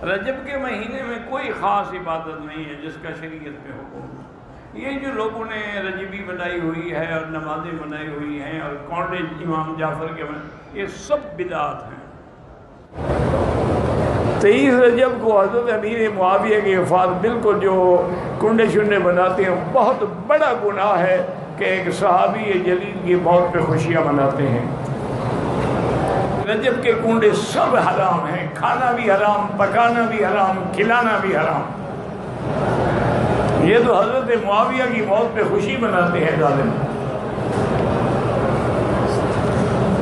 رجب کے مہینے میں کوئی خاص عبادت نہیں ہے جس کا شریعت میں حکم ہو۔ یہ جو لوگوں نے رجبی بنائی ہوئی ہے اور نمازیں بنائی ہوئی ہیں اور کونڈے امام جعفر کے یہ سب بدعات ہیں۔ 23 رجب کو حضرت امیر معاویہ کی وفات بالکل جو کنڈے شنڈے بناتے ہیں بہت بڑا گناہ ہے کہ ایک صحابی جلیل کی موت پہ خوشیاں مناتے ہیں۔ رجب کے کنڈے سب حرام ہیں، کھانا بھی حرام، پکانا بھی حرام، کھلانا بھی حرام۔ یہ تو حضرت معاویہ کی موت پہ خوشی مناتے ہیں ظالم۔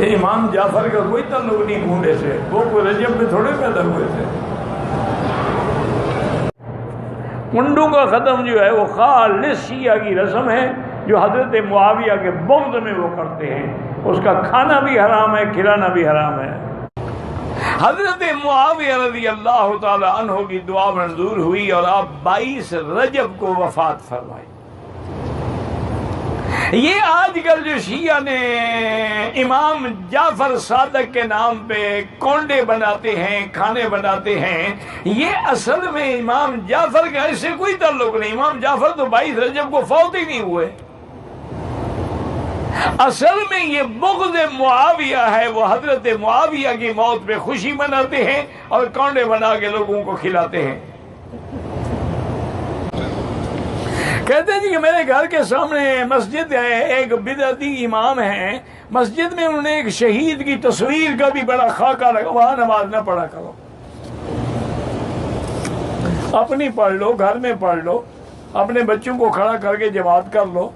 امام جعفر کا کوئی تعلق نہیں کنڈے سے، وہ کوئی رجب میں تھوڑے پیدا ہوئے تھے۔ کنڈوں کا ختم جو ہے وہ خالص شیعہ کی رسم ہے جو حضرت معاویہ کے بغض میں وہ کرتے ہیں۔ اس کا کھانا بھی حرام ہے، کھلانا بھی حرام ہے۔ حضرت معاویہ رضی اللہ تعالی عنہ کی دعا منظور ہوئی اور آپ 22 رجب کو وفات فرمائی۔ یہ آج کل جو شیعہ نے امام جعفر صادق کے نام پہ کونڈے بناتے ہیں، کھانے بناتے ہیں، یہ اصل میں امام جعفر کا ایسے کوئی تعلق نہیں۔ امام جعفر تو 22 رجب کو فوت ہی نہیں ہوئے۔ اصل میں یہ بغض معاویہ ہے، وہ حضرت معاویہ کی موت پہ خوشی مناتے ہیں اور کونڈے بنا کے لوگوں کو کھلاتے ہیں۔ کہتے ہیں کہ میرے گھر کے سامنے مسجد ہے، ایک بدعتی امام ہیں، مسجد میں انہوں نے ایک شہید کی تصویر کا بھی بڑا خاکہ لگا، وہاں نماز نہ پڑھا کرو، اپنی پڑھ لو، گھر میں پڑھ لو، اپنے بچوں کو کھڑا کر کے جماعت کر لو۔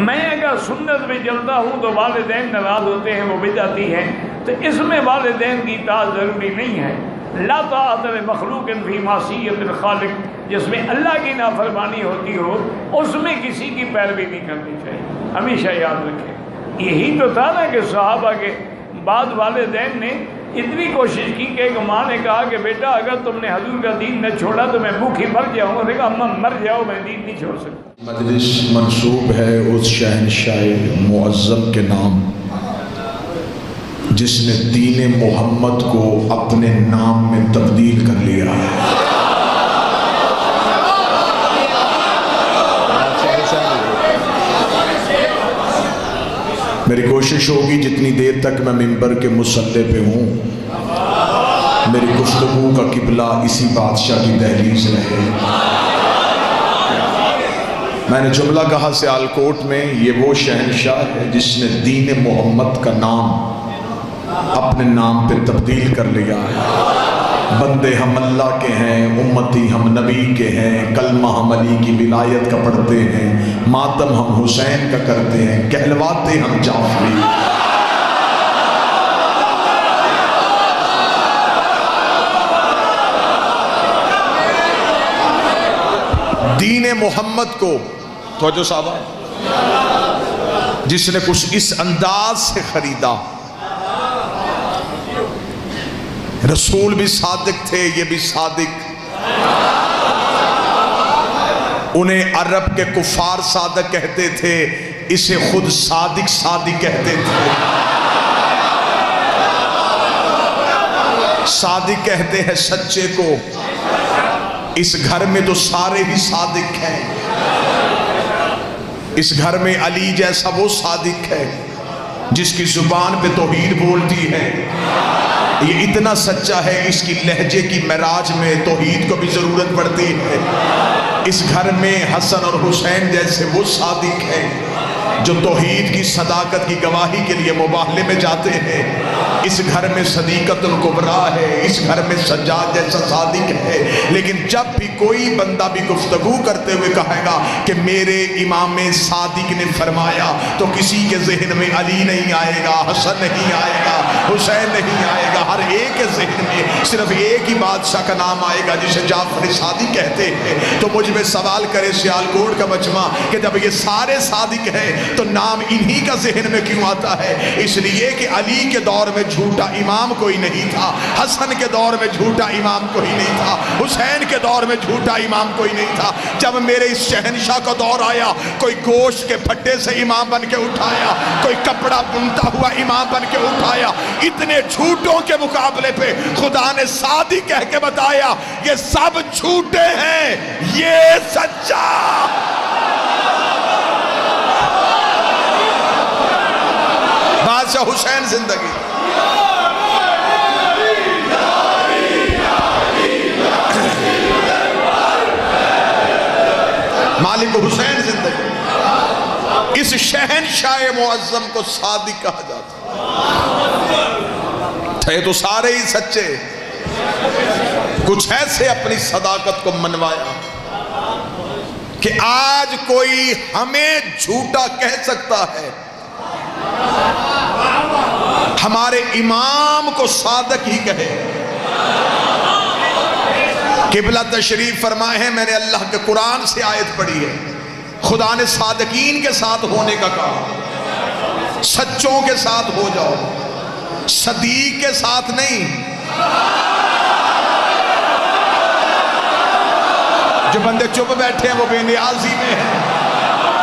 میں اگر سنت میں چلتا ہوں تو والدین ناراض ہوتے ہیں، وہ بدعتی ہیں، تو اس میں والدین کی اطاعت ضروری نہیں ہے۔ لا طاعت لمخلوق فی معصیت الخالق، جس میں اللہ کی نافرمانی ہوتی ہو اس میں کسی کی پیروی نہیں کرنی چاہیے، ہمیشہ یاد رکھیں۔ یہی تو تھا نا کہ صحابہ کے بعد والدین نے اتنی کوشش کی کہ ایک ماں نے کہا کہ بیٹا اگر تم نے حضور کا دین نہ چھوڑا تو میں بھوک ہی مر جاؤں گا۔ کہا اماں مر جاؤ، میں دین نہیں چھوڑ سکتا۔ مجلس منسوب ہے اس شہنشاہ معظم کے نام جس نے دین محمد کو اپنے نام میں تبدیل کر لیا ہے۔ میری کوشش ہوگی جتنی دیر تک میں ممبر کے مصلی پہ ہوں میری گفتگو کا قبلہ اسی بادشاہ کی دہلیز رہے۔ میں نے جملہ کہا سیالکوٹ میں یہ وہ شہنشاہ ہے جس نے دین محمد کا نام اپنے نام پہ تبدیل کر لیا ہے۔ بندے ہم اللہ کے ہیں، امتی ہم نبی کے ہیں، کلمہ ہم علی کی ولایت کا پڑھتے ہیں، ماتم ہم حسین کا کرتے ہیں، کہلواتے ہم جعفری۔ دین محمد کو توجہ صاحبہ جس نے کچھ اس انداز سے خریدا، رسول بھی صادق تھے، یہ بھی صادق، انہیں عرب کے کفار صادق کہتے تھے، اسے خود صادق صادق کہتے تھے۔ صادق کہتے ہیں سچے کو، اس گھر میں تو سارے ہی صادق ہیں، اس گھر میں علی جیسا وہ صادق ہے جس کی زبان پہ توحید بولتی ہے، یہ اتنا سچا ہے اس کی لہجے کی معراج میں توحید کو بھی ضرورت پڑتی ہے۔ اس گھر میں حسن اور حسین جیسے وہ صادق ہیں جو توحید کی صداقت کی گواہی کے لیے مباہلے میں جاتے ہیں۔ اس گھر میں صدیقت الکبریٰ ہے، اس گھر میں سجاد جیسا صادق ہے۔ لیکن جب بھی کوئی بندہ بھی گفتگو کرتے ہوئے کہے گا کہ میرے امام صادق نے فرمایا تو کسی کے ذہن میں علی نہیں آئے گا، حسن نہیں آئے گا، حسین نہیں آئے گا، ہر ایک کے ذہن میں صرف ایک ہی بادشاہ کا نام آئے گا جسے جعفر صادق کہتے ہیں۔ تو مجھ میں سوال کرے سیالکوٹ کا مجمع کہ جب یہ سارے صادق ہیں تو نام انہی کا ذہن میں کیوں آتا ہے؟ اس لیے کہ علی کے دور میں جھوٹا امام کوئی نہیں تھا، حسن کے دور میں جھوٹا امام کوئی نہیں تھا، حسین کے دور میں جھوٹا امام کوئی نہیں تھا۔ جب میرے اس شہنشاہ کا دور آیا، کوئی گوشت کے پھٹے سے امام بن کے اٹھایا، کوئی کپڑا بنتا ہوا امام بن کے اٹھایا۔ اتنے جھوٹوں کے مقابلے پہ خدا نے صادق کہہ کے بتایا یہ سب جھوٹے ہیں، یہ سچا۔ بادشاہ حسین زندگی، مالک حسین زندگی۔ اس شہنشاہ معظم کو صادق کہا جاتا تھے تو سارے ہی سچے، کچھ ایسے اپنی صداقت کو منوایا کہ آج کوئی ہمیں جھوٹا کہہ سکتا ہے، ہمارے امام کو صادق ہی کہے۔ قبلہ تشریف فرمائے ہیں، میں نے اللہ کے قرآن سے آیت پڑھی ہے، خدا نے صادقین کے ساتھ ہونے کا کہا، سچوں کے ساتھ ہو جاؤ، صدیق کے ساتھ نہیں۔ جو بندے چپ بیٹھے ہیں وہ بے نیازی میں ہیں۔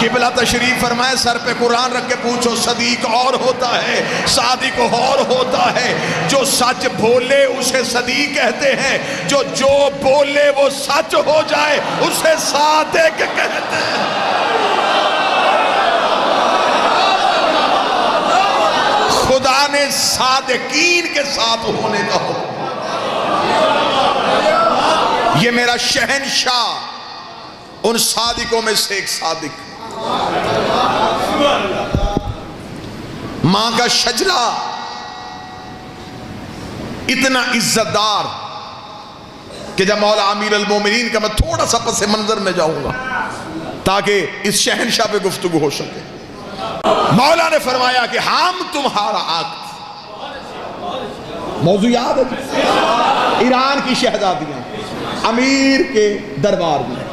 قبلہ تشریف فرمائے، سر پہ قرآن رکھ کے پوچھو، صدیق اور ہوتا ہے، صادق اور ہوتا ہے۔ جو سچ بولے اسے صدیق کہتے ہیں، جو بولے وہ سچ ہو جائے اسے صادق کہتے ہیں۔ خدا نے صادقین کے ساتھ ہونے کا حکم۔ یہ میرا شہنشاہ ان صادقوں میں سے ایک صادق، ماں کا شجرہ اتنا عزت دار کہ جب مولا امیر المومنین کا میں تھوڑا سا پس منظر میں جاؤں گا تاکہ اس شہنشاہ پہ گفتگو ہو سکے۔ مولا نے فرمایا کہ ہم تمہارا عقد، موضوع یاد ہے، ایران کی شہزادیاں امیر کے دربار میں،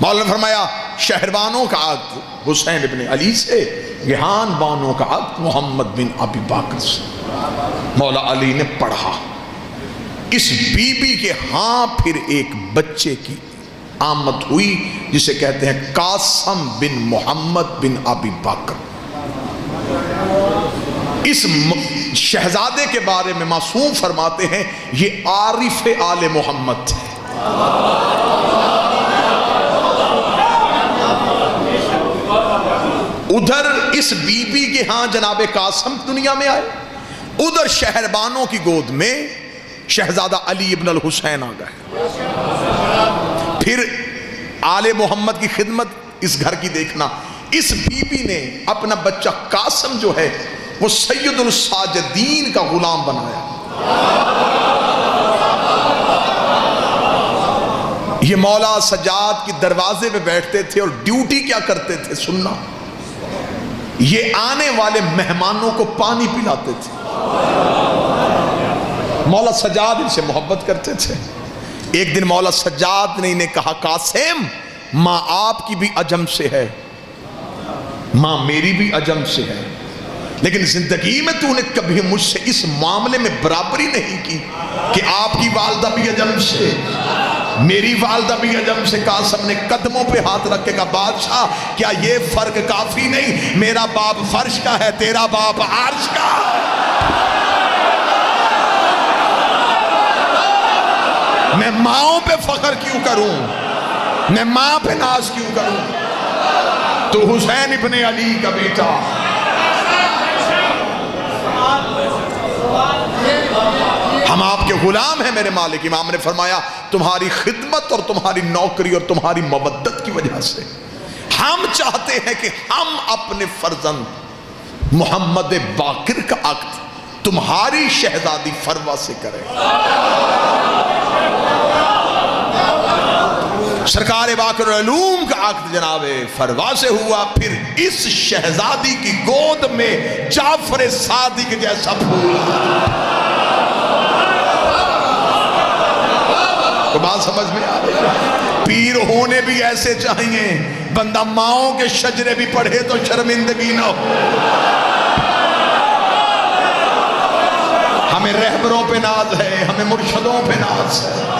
مولا نے فرمایا شہربانوں کا عقد حسین ابن علی سے، گہان بانوں کا عقد محمد بن ابی بکر سے۔ مولا علی نے پڑھا، اس بی بی کے ہاں پھر ایک بچے کی آمد ہوئی جسے کہتے ہیں قاسم بن محمد بن ابی بکر۔ اس شہزادے کے بارے میں معصوم فرماتے ہیں یہ عارف آل محمد تھے۔ ادھر اس بی بی کے ہاں جناب قاسم دنیا میں آئے، ادھر شہربانوں کی گود میں شہزادہ علی ابن الحسین آ گئے۔ پھر آل محمد کی خدمت اس گھر کی دیکھنا، اس بی بی نے اپنا بچہ قاسم جو ہے وہ سید الساجدین کا غلام بنایا۔ یہ مولا سجاد کی دروازے پہ بیٹھتے تھے اور ڈیوٹی کیا کرتے تھے سننا، یہ آنے والے مہمانوں کو پانی پلاتے تھے۔ مولا سجاد ان سے محبت کرتے تھے۔ ایک دن مولا سجاد نے انہیں کہا قاسم، ماں آپ کی بھی عجم سے ہے، ماں میری بھی عجم سے ہے، لیکن زندگی میں تو نے کبھی مجھ سے اس معاملے میں برابری نہیں کی کہ آپ کی والدہ بھی عجم سے، میری والدہ بھی عجم سے۔ قاسم نے قدموں پہ ہاتھ رکھ کے کہا بادشاہ کیا یہ فرق کافی نہیں؟ میرا باپ فرش کا ہے، تیرا باپ عرش کا۔ میں ماؤں پہ فخر کیوں کروں، میں ماں پہ ناز کیوں کروں؟ تو حسین ابن علی کا بیٹا، ہم آپ کے غلام ہیں میرے مالک۔ امام نے فرمایا تمہاری خدمت اور تمہاری نوکری اور تمہاری مودت کی وجہ سے ہم چاہتے ہیں کہ ہم اپنے فرزند محمد باقر کا عقد تمہاری شہزادی فروہ سے کریں۔ سرکار باقر العلوم کا عقد جناب فروہ سے ہوا، پھر اس شہزادی کی گود میں جعفر صادق جیسا پھول۔ تو بات سمجھ میں آ رہی ہے؟ پیر ہونے بھی ایسے چاہیے بندہ ماؤں کے شجرے بھی پڑھے تو شرمندگی نہ ہو. ہمیں رہبروں پہ ناز ہے، ہمیں مرشدوں پہ ناز ہے.